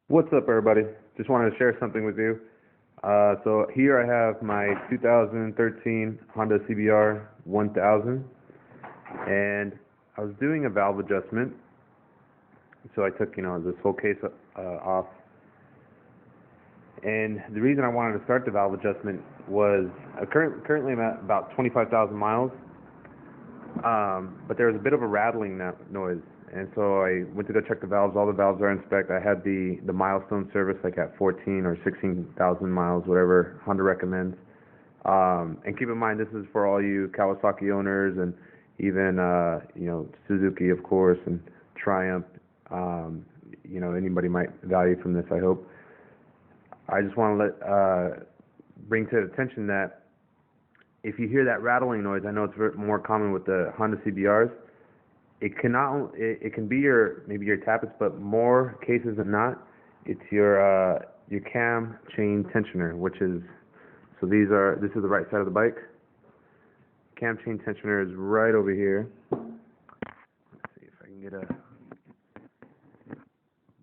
What's up, everybody? Just wanted to share something with you. So here I have my 2013 Honda CBR 1000, and I was doing a valve adjustment. So I took, this whole case off. And the reason I wanted to start the valve adjustment was currently I'm at about 25,000 miles, but there was a bit of a rattling noise. And so I went to go check the valves. All the valves are in spec. I had the milestone service like at 14 or 16,000 miles, whatever Honda recommends. And keep in mind, this is for all you Kawasaki owners and even Suzuki, of course, and Triumph. Anybody might value from this, I hope. I just want to bring to attention that if you hear that rattling noise, I know it's more common with the Honda CBRs. It can be maybe your tappets, but more cases than not, it's your cam chain tensioner, which is this is the right side of the bike. Cam chain tensioner is right over here. Let's see if I can get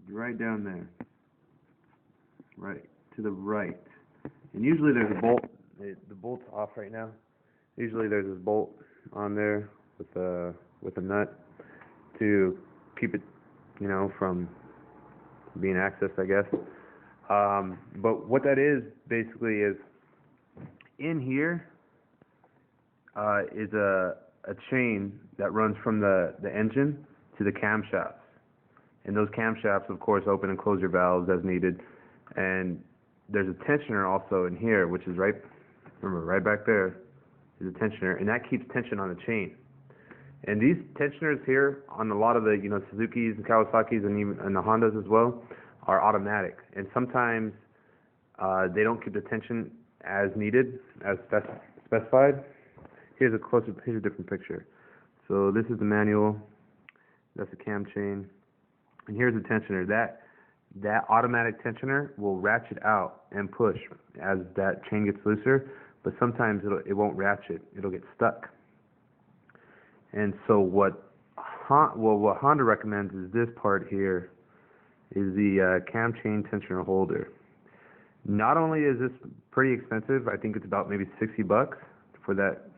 right down there, right to the right. And usually there's a bolt. The bolt's off right now. Usually there's this bolt on there with a nut to keep it, from being accessed, I guess. But what that is basically is in here is a chain that runs from the engine to the camshafts. And those camshafts, of course, open and close your valves as needed. And there's a tensioner also in here, which is right back there is a tensioner, and that keeps tension on the chain. And these tensioners here on a lot of the Suzukis and Kawasaki's and even the Hondas as well are automatic, and sometimes they don't keep the tension as needed as specified. Here's a different picture. So this is the manual. That's the cam chain, and here's the tensioner. That automatic tensioner will ratchet out and push as that chain gets looser, but sometimes it won't ratchet. It'll get stuck. And so what Honda recommends is this part here is the cam chain tensioner holder. Not only is this pretty expensive, I think it's about maybe $60 for that,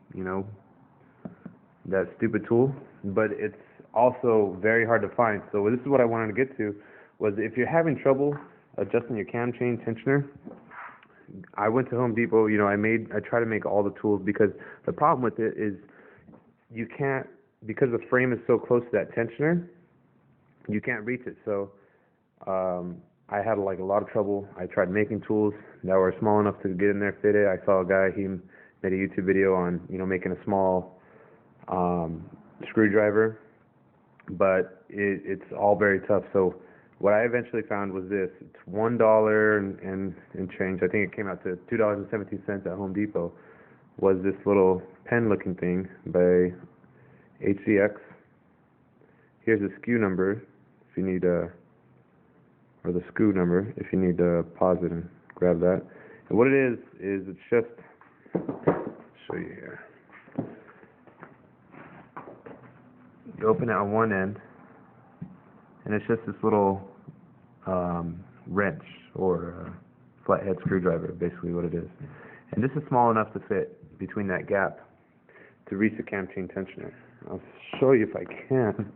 that stupid tool, but it's also very hard to find. So this is what I wanted to get to, was if you're having trouble adjusting your cam chain tensioner, I went to Home Depot. I try to make all the tools, because the problem with it is you can't, because the frame is so close to that tensioner, you can't reach it. So I had a lot of trouble. I tried making tools that were small enough to get in there, fit it. I saw a guy, he made a YouTube video on making a small screwdriver, but it's all very tough. So what I eventually found was this. It's $1 and change. I think it came out to $2.17 at Home Depot. Was this little pen-looking thing by HCX. Here's the SKU number if you need or the SKU number if you need to pause it and grab that. And what it is it's just, I'll show you here. You open it on one end, and it's just this little wrench or flathead screwdriver, basically what it is. And this is small enough to fit between that gap to reach the cam chain tensioner. I'll show you if I can.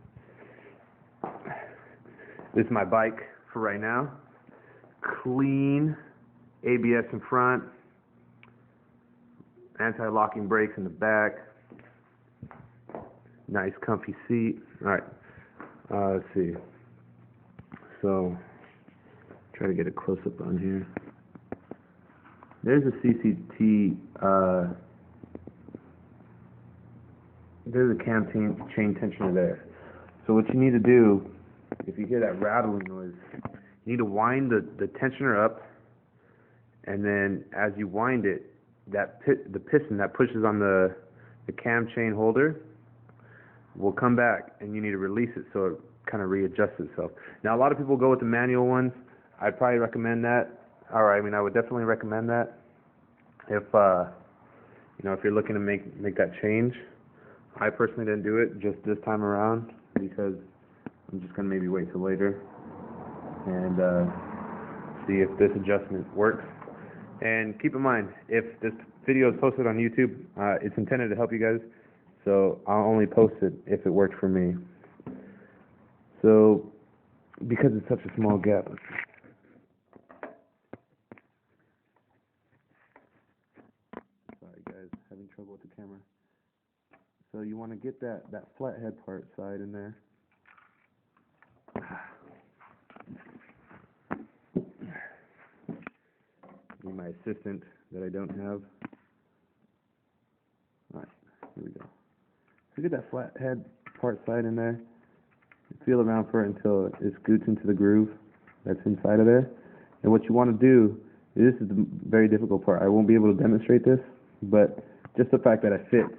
This is my bike for right now. Clean ABS in front, anti-locking brakes in the back, nice comfy seat. Alright, let's see. So, try to get a close-up on here. There's a CCT, there's a cam chain tensioner there. So what you need to do, if you hear that rattling noise, you need to wind the tensioner up, and then as you wind it, the piston that pushes on the cam chain holder will come back, and you need to release it so it kind of readjusts itself. Now a lot of people go with the manual ones. I'd probably recommend that. I would definitely recommend that if if you're looking to make that change. I personally didn't do it just this time around because I'm just gonna maybe wait till later and see if this adjustment works. And keep in mind, if this video is posted on YouTube, it's intended to help you guys, so I'll only post it if it worked for me. So, because it's such a small gap. Sorry guys, having trouble with the camera. So you want to get that flathead part side in there. Need my assistant that I don't have. Alright, here we go. So get that flathead part side in there. Feel around for it until it scoots into the groove that's inside of there. And what you want to do, this is the very difficult part. I won't be able to demonstrate this, but just the fact that it fits,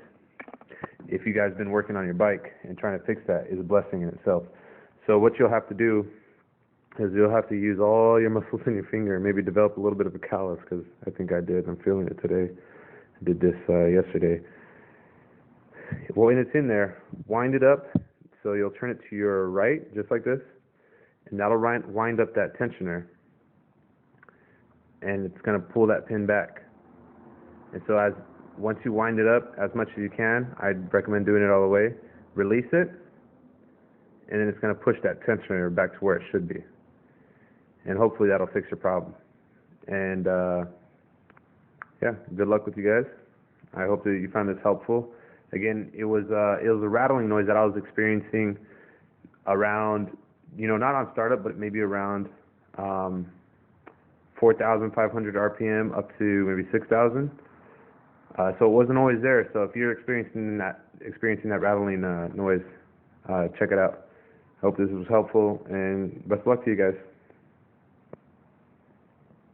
if you guys have been working on your bike and trying to fix that, is a blessing in itself. So what you'll have to do is you'll have to use all your muscles in your finger and maybe develop a little bit of a callus, because I think I did. I'm feeling it today. I did this yesterday. When it's in there, wind it up. So you'll turn it to your right, just like this, and that'll wind up that tensioner, and it's going to pull that pin back. And so once you wind it up as much as you can, I'd recommend doing it all the way. Release it, and then it's going to push that tensioner back to where it should be. And hopefully that'll fix your problem. And yeah, good luck with you guys. I hope that you found this helpful. Again, it was a rattling noise that I was experiencing around, not on startup, but maybe around 4,500 RPM up to maybe 6,000. So it wasn't always there. So if you're experiencing that rattling noise, check it out. Hope this was helpful, and best of luck to you guys.